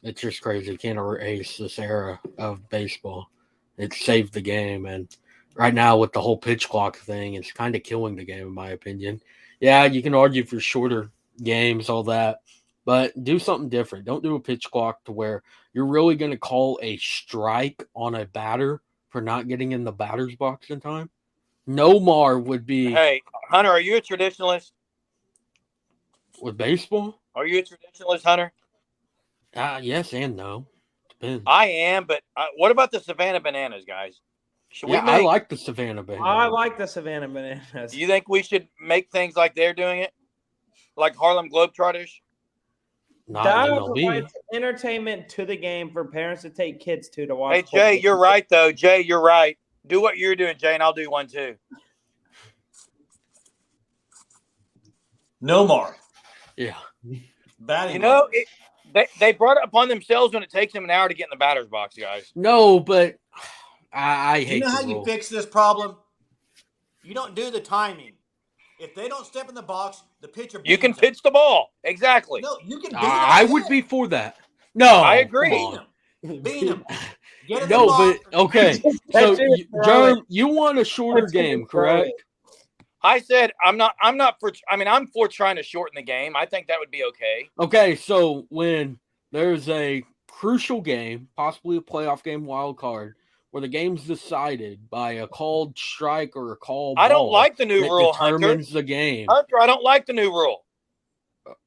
It's just crazy. You can't erase this era of baseball. It saved the game, and right now with the whole pitch clock thing, it's kind of killing the game in my opinion. Yeah, you can argue for shorter games, all that, but do something different. Don't do a pitch clock to where you're really going to call a strike on a batter for not getting in the batter's box in time. Nomar would be Hey, Hunter, are you a traditionalist? with baseball. Are you a traditionalist, Hunter? Yes and no. Depends. I am, but what about the Savannah Bananas, guys? Should Yeah, we I make, like the Savannah Band. I like the Savannah Bananas. do you think we should make things like they're doing it? Like Harlem Globetrotters? Not That MLB. provides entertainment to the game for parents to take kids to watch. Hey, Jay, you're right, though. Jay, you're right. Do what you're doing, Jay, and I'll do one, too. Nomar. Yeah. Batting. You know, average. they brought it upon themselves when it takes them an hour to get in the batter's box, guys. No, but I hate You know the how you rule. fix this problem? You don't do the timing. If they don't step in the box, the pitcher. You can beans them. pitch the ball. Exactly. No, you can beat I them. would be for that. No, I agree. come on. Beat them. Get in No, the box. but okay. Just So, catch it and throw Jerm, it. you want a shorter Catch it and game, throw correct? it. I said I'm not for. I mean, I'm for trying to shorten the game. I think that would be okay. Okay, so when there's a crucial game, possibly a playoff game, wild card, where the game's decided by a called strike or a called I don't ball like the new that rule, Hunter. determines the game. Hunter, I don't like the new rule.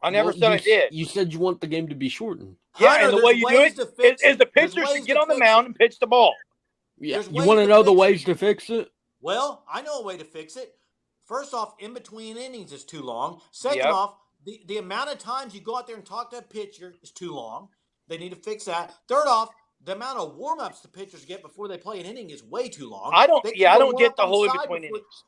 I never Well, said I did. You said you want the game to be shortened. Yeah, Hunter, and the there's way you do ways it to fix is the There's pitcher ways should get to on the fix mound it. and pitch the ball. Yeah, There's you ways want to to know the fix ways it. to fix it? Well, I know a way to fix it. First off, in between innings is too long. Second Yep. off, the amount of times you go out there and talk to a pitcher is too long. They need to fix that. Third off, the amount of warm-ups the pitchers get before they play an inning is way too long. I don't. They can Yeah, I go don't warm get up the on whole in side between before- innings.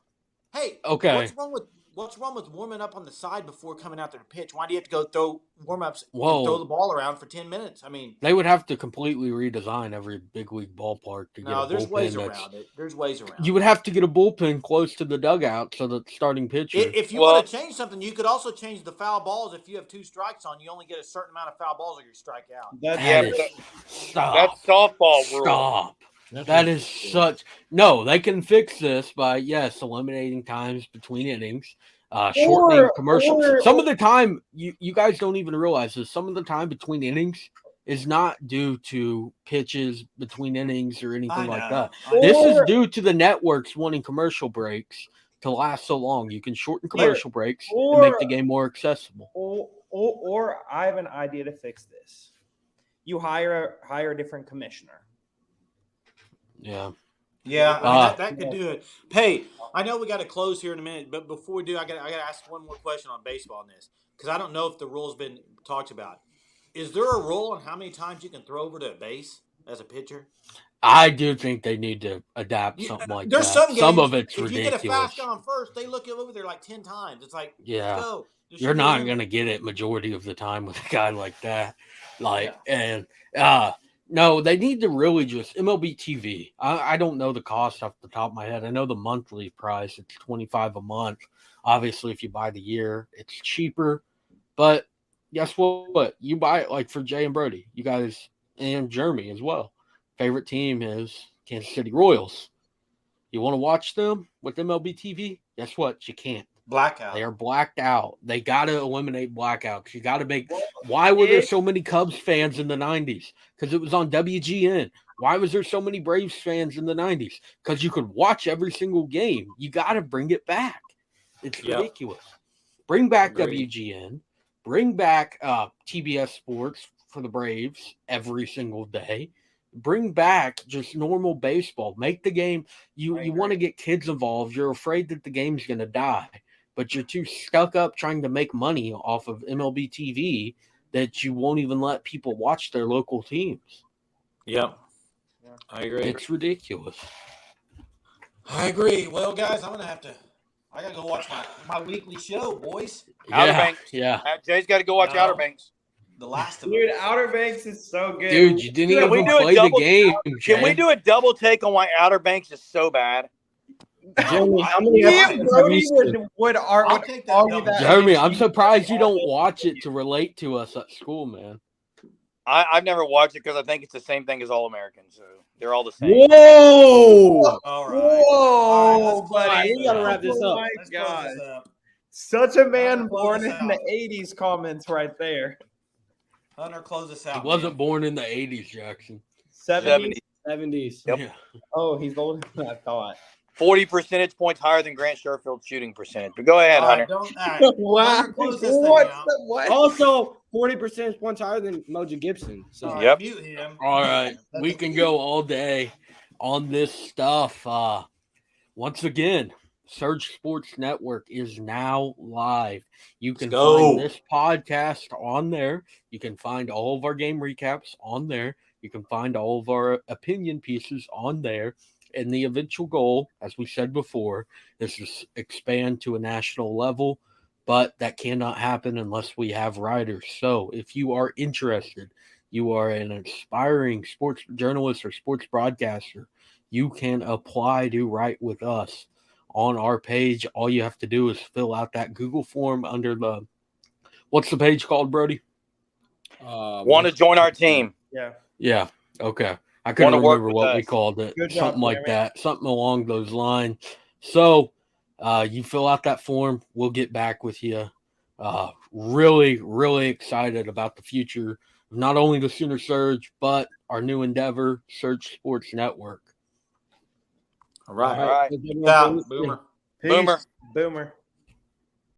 Hey, Okay. what's wrong with what's wrong with warming up on the side before coming out there to pitch? Why do you have to go throw warm-ups and Whoa. throw the ball around for 10 minutes? I mean, They would have to completely redesign every big league ballpark to get no, a there's ways bullpen. around it. There's ways around You it. would have to get a bullpen close to the dugout so that the starting pitcher. If you want to change something, you could also change the foul balls. If you have 2 strikes on, you only get a certain amount of foul balls or you strike out. Stop. That's softball rule. Stop. That is such. No, they can fix this by eliminating times between innings, shortening commercial. Some of the time, you guys don't even realize this. Some of the time between innings is not due to pitches between innings or anything like that. This is due to the networks wanting commercial breaks to last so long. You can shorten commercial breaks and make the game more accessible. Or I have an idea to fix this. You hire a different commissioner. Yeah. Yeah, I mean, that could do it. Hey, I know we got to close here in a minute, but before we do, I got to ask one more question on baseball on this because I don't know if the rule's been talked about. Is there a rule on how many times you can throw over to a base as a pitcher? I do think they need to adapt something like There's that. some games, Some of it's if ridiculous. you get a fast on first, they look over there like 10 times. It's like, let's go. You're not going to get it majority of the time with a guy like that. No, they need to really just MLB TV. I don't know the cost off the top of my head. I know the monthly price. It's $25 a month. Obviously, if you buy the year, it's cheaper. But guess what? You buy it like for Jay and Brody. You guys and Jeremy as well. Favorite team is Kansas City Royals. You want to watch them with MLB TV? Guess what? You can't. Blackout. They are blacked out. They got to eliminate blackouts. You got to make. Why were there so many Cubs fans in the 90s? Because it was on WGN. Why was there so many Braves fans in the 90s? Because you could watch every single game. You got to bring it back. It's ridiculous. Bring back WGN. Bring back TBS Sports for the Braves every single day. Bring back just normal baseball. Make the game. You want to get kids involved. You're afraid that the game's going to die. But you're too stuck up trying to make money off of MLB TV that you won't even let people watch their local teams. Yep. I agree. It's ridiculous. I agree. Well, guys, I got to go watch my weekly show, boys. Outer Banks. Yeah. Jay's got to go watch Outer Banks. The last of Dude, them. Outer Banks is so good. Dude, you didn't even play the game. Can we do a double take on why Outer Banks is so bad? Jeremy, how many Me and episodes have Brody you seen? would argue that. Jeremy, I'm surprised you don't watch it to relate to us at school, man. I've never watched it because I think it's the same thing as All Americans. So they're all the same. Whoa! All right. Whoa, buddy. We gotta wrap this up. Oh my Let's God. close this up. Such a man Hunter, close born this in the out. 80s comments right there. Hunter, close this out. He wasn't born in the 80s, Jackson. 70s. 70s. Yep. Yeah. Oh, he's older than I thought. 40 percentage points higher than Grant Sherfield's shooting percentage. But go ahead, All right, Hunter. Wow. Hunter, close this thing What? out. What? Also, 40% points higher than Mojo Gibson. So All Yep. Mute him. All right. That's We okay. can go all day on this stuff. Once again, Surge Sports Network is now live. You can find this podcast on there. You can find all of our game recaps on there. You can find all of our opinion pieces on there. And the eventual goal, as we said before, is to expand to a national level. But that cannot happen unless we have writers. So if you are interested, you are an aspiring sports journalist or sports broadcaster, you can apply to write with us on our page. All you have to do is fill out that Google form under the, what's the page called, Brody? Want to join our team? Yeah. Yeah. Okay. I couldn't Wanna work remember with what we us. called it. Good job, Something like Jeremy. that. Something along those lines. So you fill out that form. We'll get back with you. Really, really excited about the future of not only the Sooner Surge, but our new endeavor, Surge Sports Network. All right. All right. Everyone, Yeah, please- Boomer. Peace. Boomer. Boomer.